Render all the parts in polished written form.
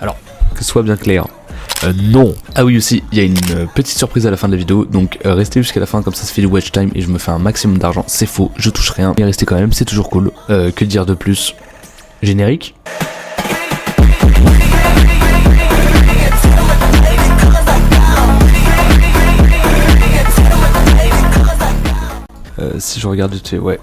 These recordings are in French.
Alors, que ce soit bien clair, non. Ah oui aussi, il y a une petite surprise à la fin de la vidéo, donc restez jusqu'à la fin, comme ça fait du watch time et je me fais un maximum d'argent. C'est faux, je touche rien, mais restez quand même, c'est toujours cool. Que dire de plus? Générique. Si je regarde vite fait, ouais.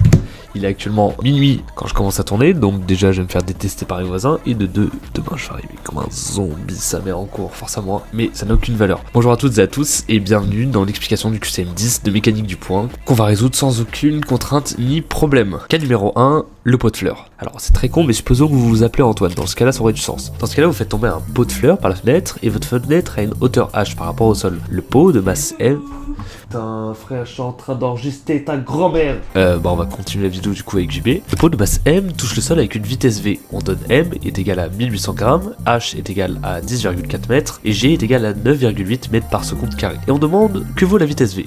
Il est actuellement minuit quand je commence à tourner, donc déjà je vais me faire détester par les voisins, et de deux, demain je vais arriver comme un zombie, sa mère en cours, force à moi, mais ça n'a aucune valeur. Bonjour à toutes et à tous, et bienvenue dans l'explication du QCM10 de mécanique du point, qu'on va résoudre sans aucune contrainte ni problème. Cas numéro 1, le pot de fleurs. Alors c'est très con, mais supposons que vous vous appelez Antoine, dans ce cas là ça aurait du sens. Dans ce cas là vous faites tomber un pot de fleurs par la fenêtre, et votre fenêtre a une hauteur h par rapport au sol. Le pot de masse M... Putain frère, je suis en train d'enregistrer ta grand-mère. On va continuer la vidéo du coup avec JB. Le pot de masse M touche le sol avec une vitesse V. On donne M est égal à 1800 grammes, H est égal à 10,4 mètres et G est égal à 9,8 mètres par seconde carré. Et on demande que vaut la vitesse V.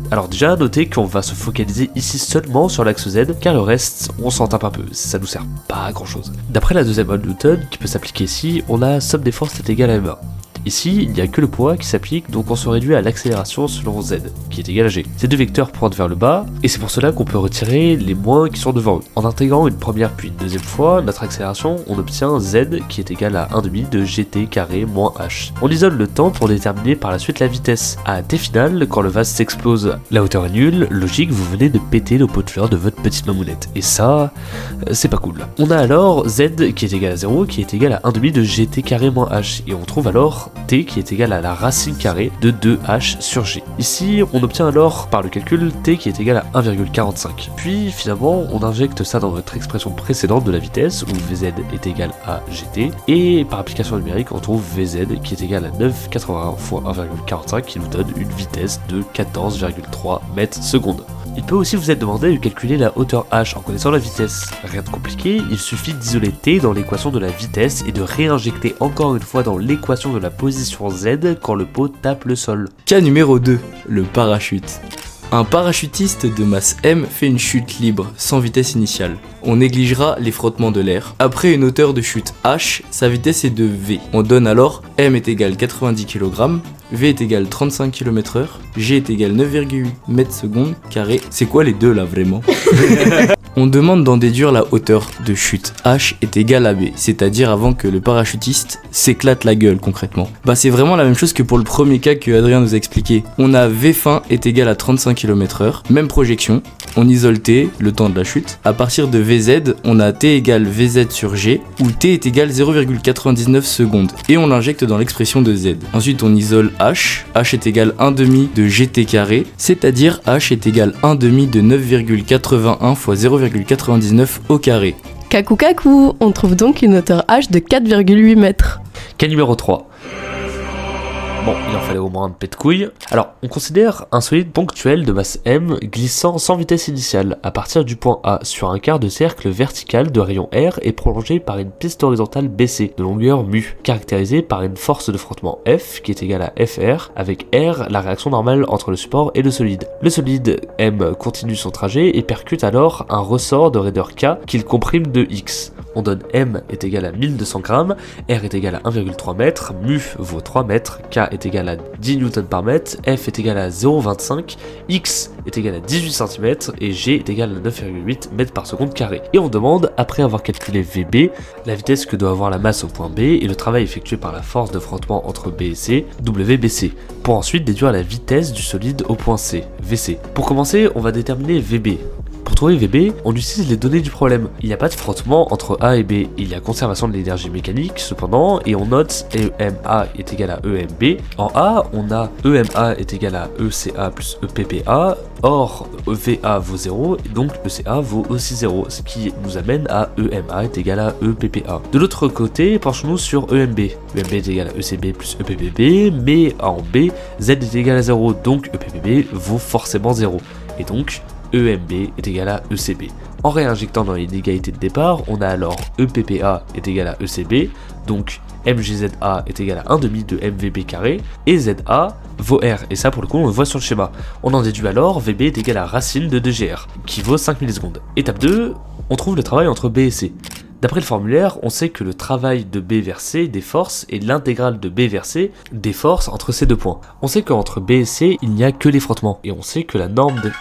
Alors déjà, notez qu'on va se focaliser ici seulement sur l'axe Z, car le reste, on s'en tape un peu, ça nous sert pas à grand chose. D'après la deuxième loi de Newton, qui peut s'appliquer ici, on a somme des forces est égale à ma. Ici, il n'y a que le poids qui s'applique, donc on se réduit à l'accélération selon Z, qui est égal à G. Ces deux vecteurs pointent vers le bas, et c'est pour cela qu'on peut retirer les moins qui sont devant eux. En intégrant une première puis une deuxième fois notre accélération, on obtient Z qui est égal à 1,5 de gt carré moins h. On isole le temps pour déterminer par la suite la vitesse. À t final, quand le vase s'explose, la hauteur est nulle, logique, vous venez de péter le pot de fleurs de votre petite mamounette. Et ça, c'est pas cool. On a alors Z qui est égal à 0, qui est égal à 1,5 de gt carré moins h, et on trouve alors t qui est égal à la racine carrée de 2h sur g. Ici, on obtient alors par le calcul t qui est égal à 1,45. Puis finalement, on injecte ça dans notre expression précédente de la vitesse où vz est égal à gt, et par application numérique, on trouve vz qui est égal à 9,81 fois 1,45 qui nous donne une vitesse de 14,3 mètres secondes. Il peut aussi vous être demandé de calculer la hauteur h en connaissant la vitesse. Rien de compliqué, il suffit d'isoler t dans l'équation de la vitesse et de réinjecter encore une fois dans l'équation de la position z quand le pot tape le sol. Cas numéro 2, le parachute. Un parachutiste de masse M fait une chute libre, sans vitesse initiale. On négligera les frottements de l'air. Après une hauteur de chute h, sa vitesse est de v. On donne alors M est égal 90 kg, V est égal 35 km/h, G est égal 9,8 mètres secondes carré. C'est quoi les deux là vraiment? On demande d'en déduire la hauteur de chute h est égale à b, c'est-à-dire avant que le parachutiste s'éclate la gueule concrètement. C'est vraiment la même chose que pour le premier cas que Adrien nous a expliqué. On a v fin est égal à 35 km/h, même projection, on isole t, le temps de la chute. À partir de vz, on a t égale vz sur g, où t est égal 0,99 secondes, et on l'injecte dans l'expression de z. Ensuite on isole h est égal 1,5 de gt carré, c'est-à-dire h est égal 1,5 de 9,81 fois 0,99 au carré. Kakou, on trouve donc une hauteur h de 4,8 mètres. Cas numéro 3. Bon, il en fallait au moins un pet de couille. Alors, on considère un solide ponctuel de masse M glissant sans vitesse initiale à partir du point A sur un quart de cercle vertical de rayon R et prolongé par une piste horizontale BC de longueur mu, caractérisée par une force de frottement F qui est égale à FR, avec R la réaction normale entre le support et le solide. Le solide M continue son trajet et percute alors un ressort de raideur K qu'il comprime de X. On donne M est égal à 1200 grammes, R est égal à 1,3 mètres, mu vaut 3 mètres, K est égal à 10 Newton par mètre, F est égal à 0,25, X est égal à 18 cm et G est égal à 9,8 mètres par seconde carré. Et on demande, après avoir calculé VB, la vitesse que doit avoir la masse au point B et le travail effectué par la force de frottement entre B et C, WBC, pour ensuite déduire la vitesse du solide au point C, VC. Pour commencer, on va déterminer VB. Pour trouver VB, on utilise les données du problème. Il n'y a pas de frottement entre A et B, il y a conservation de l'énergie mécanique cependant, et on note EMA est égal à EMB. En A, on a EMA est égal à ECA plus EPPA, or EVA vaut 0, et donc ECA vaut aussi 0, ce qui nous amène à EMA est égal à EPPA. De l'autre côté, penchons-nous sur EMB. EMB est égal à ECB plus EPPB, mais en B, Z est égal à 0, donc EPPB vaut forcément 0. Et donc, EMB est égal à ECB. En réinjectant dans l'inégalité de départ, on a alors EPPA est égal à ECB, donc MGZA est égal à 1,5 de MVB carré, et ZA vaut R, et ça pour le coup on le voit sur le schéma. On en déduit alors VB est égal à racine de 2GR, qui vaut 5 millisecondes. Étape 2, on trouve le travail entre B et C. D'après le formulaire, on sait que le travail de B vers C des forces est l'intégrale de B vers C des forces entre ces deux points. On sait qu'entre B et C, il n'y a que les frottements. Et on sait que la norme de...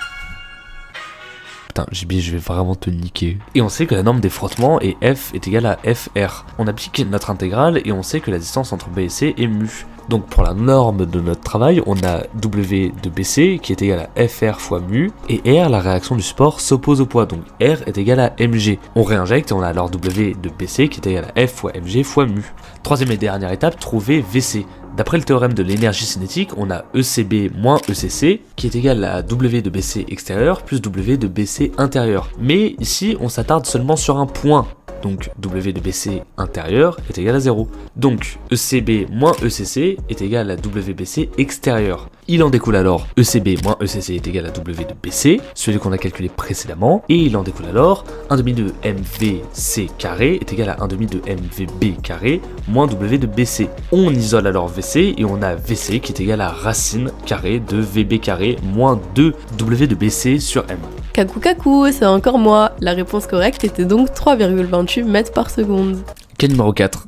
Putain, JB, je vais vraiment te niquer. Et on sait que la norme des frottements est F est égale à FR. On applique notre intégrale et on sait que la distance entre B et C est mu. Donc pour la norme de notre travail, on a W de BC qui est égal à FR fois mu, et R, la réaction du support, s'oppose au poids, donc R est égal à mg. On réinjecte et on a alors W de BC qui est égal à F fois mg fois mu. Troisième et dernière étape, trouver VC. D'après le théorème de l'énergie cinétique, on a ECB moins ECC qui est égal à W de BC extérieur plus W de BC intérieur. Mais ici, on s'attarde seulement sur un point. Donc W de BC intérieur est égal à 0. Donc ECB moins ECC est égal à WBC extérieur. Il en découle alors ECB moins ECC est égal à W de BC, celui qu'on a calculé précédemment, et il en découle alors 1 demi de MVC carré est égal à 1 demi de MVB carré moins W de BC. On isole alors VC et on a VC qui est égal à racine carrée de VB carré moins 2 W de BC sur M. Kakou, c'est encore moi. La réponse correcte était donc 3,28 mètres par seconde. Quel numéro 4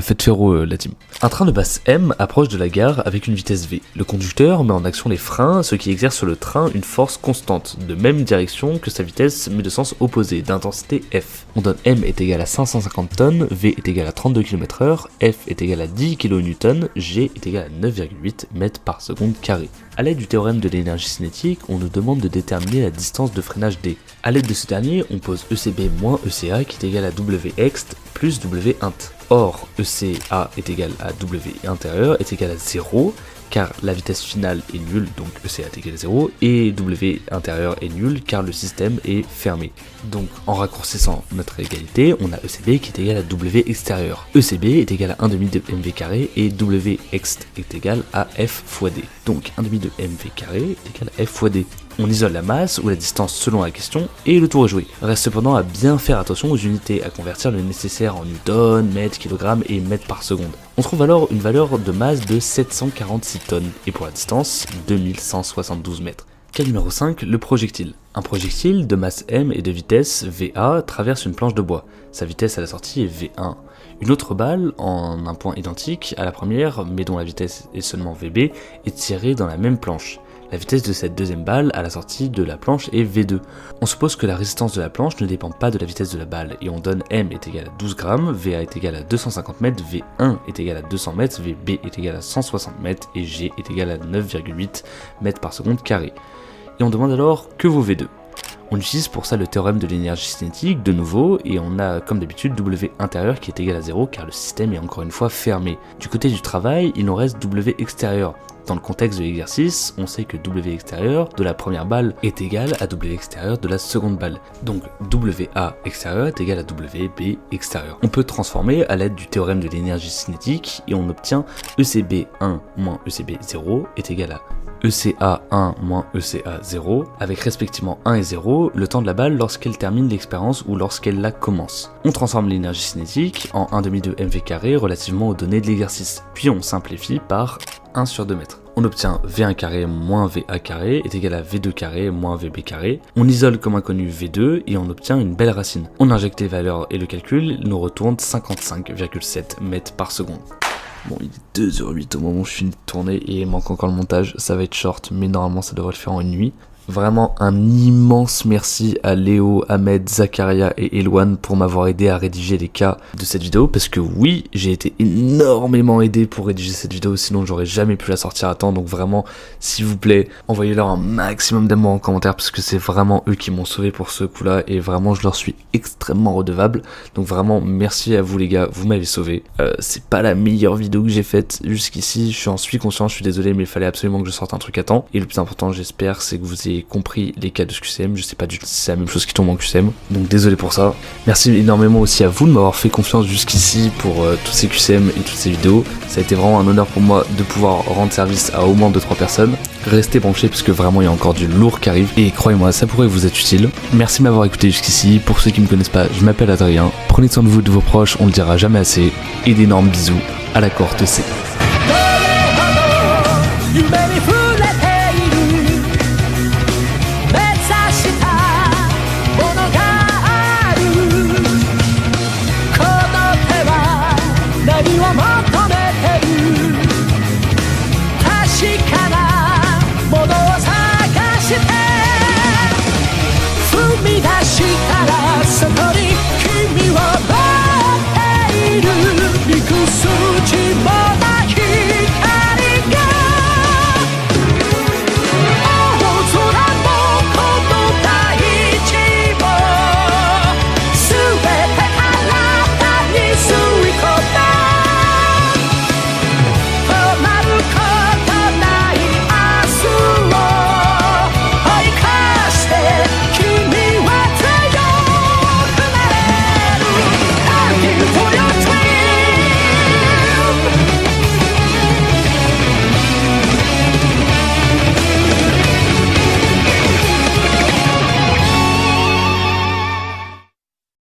Faites ferro la team. Un train de masse M approche de la gare avec une vitesse V. Le conducteur met en action les freins, ce qui exerce sur le train une force constante, de même direction que sa vitesse mais de sens opposé, d'intensité F. On donne M est égal à 550 tonnes, V est égal à 32 km/h, F est égal à 10 kN, G est égal à 9,8 mètres par seconde carré. A l'aide du théorème de l'énergie cinétique, on nous demande de déterminer la distance de freinage D. A l'aide de ce dernier, on pose ECB moins ECA qui est égal à Wxt plus Wint. Or, ECA est égal à W intérieur est égal à 0, car la vitesse finale est nulle, donc ECA est égal à 0, et W intérieur est nul, car le système est fermé. Donc, en raccourcissant notre égalité, on a ECB qui est égal à W extérieur. ECB est égal à 1 demi de MV carré, et Wxt est égal à F fois D. Donc, 1 demi de MV carré est égal à F fois D. On isole la masse ou la distance selon la question et le tour est joué. Reste cependant à bien faire attention aux unités, à convertir le nécessaire en newton, mètres, kilogrammes et mètres par seconde. On trouve alors une valeur de masse de 746 tonnes et pour la distance 2172 mètres. Cas numéro 5, le projectile. Un projectile de masse m et de vitesse VA traverse une planche de bois. Sa vitesse à la sortie est V1. Une autre balle, en un point identique à la première, mais dont la vitesse est seulement VB, est tirée dans la même planche. La vitesse de cette deuxième balle à la sortie de la planche est V2. On suppose que la résistance de la planche ne dépend pas de la vitesse de la balle et on donne M est égal à 12 grammes, VA est égal à 250 mètres, V1 est égal à 200 mètres, VB est égal à 160 mètres et G est égal à 9,8 mètres par seconde carré. Et on demande alors que vaut V2. On utilise pour ça le théorème de l'énergie cinétique de nouveau et on a comme d'habitude W intérieur qui est égal à 0 car le système est encore une fois fermé. Du côté du travail, il nous reste W extérieur. Dans le contexte de l'exercice, on sait que W extérieur de la première balle est égal à W extérieur de la seconde balle. Donc WA extérieur est égal à WB extérieur. On peut transformer à l'aide du théorème de l'énergie cinétique et on obtient ECB1 moins ECB0 est égal à ECA1 moins ECA0 avec respectivement 1 et 0 le temps de la balle lorsqu'elle termine l'expérience ou lorsqu'elle la commence. On transforme l'énergie cinétique en 1 demi de MV carré relativement aux données de l'exercice, puis on simplifie par 1 sur 2 mètres. On obtient V1 carré moins VA carré est égal à V2 carré moins VB carré. On isole comme inconnu V2 et on obtient une belle racine. On injecte les valeurs et le calcul nous retourne 55,7 mètres par seconde. Bon, il est 2h08 au moment où je finis de tourner et il manque encore le montage, ça va être short, mais normalement ça devrait le faire en une nuit. Vraiment un immense merci à Léo, Ahmed, Zakaria et Eloane pour m'avoir aidé à rédiger les cas de cette vidéo parce que oui, j'ai été énormément aidé pour rédiger cette vidéo, sinon j'aurais jamais pu la sortir à temps. Donc vraiment, s'il vous plaît, envoyez-leur un maximum d'amour en commentaire parce que c'est vraiment eux qui m'ont sauvé pour ce coup-là et vraiment je leur suis extrêmement redevable. Donc vraiment merci à vous les gars, vous m'avez sauvé. C'est pas la meilleure vidéo que j'ai faite jusqu'ici, je suis conscient, je suis désolé, mais il fallait absolument que je sorte un truc à temps. Et le plus important, j'espère, c'est que vous ayez compris les cas de ce QCM. Je sais pas du tout si c'est la même chose qui tombe en QCM, donc désolé pour ça. Merci énormément aussi à vous de m'avoir fait confiance jusqu'ici pour tous ces QCM et toutes ces vidéos. Ça a été vraiment un honneur pour moi de pouvoir rendre service à au moins 2-3 personnes. Restez branchés parce que vraiment il y a encore du lourd qui arrive et croyez-moi, ça pourrait vous être utile. Merci de m'avoir écouté jusqu'ici. Pour ceux qui me connaissent pas, je m'appelle Adrien. Prenez soin de vous, de vos proches, on le dira jamais assez. Et d'énormes bisous à la cohorte C.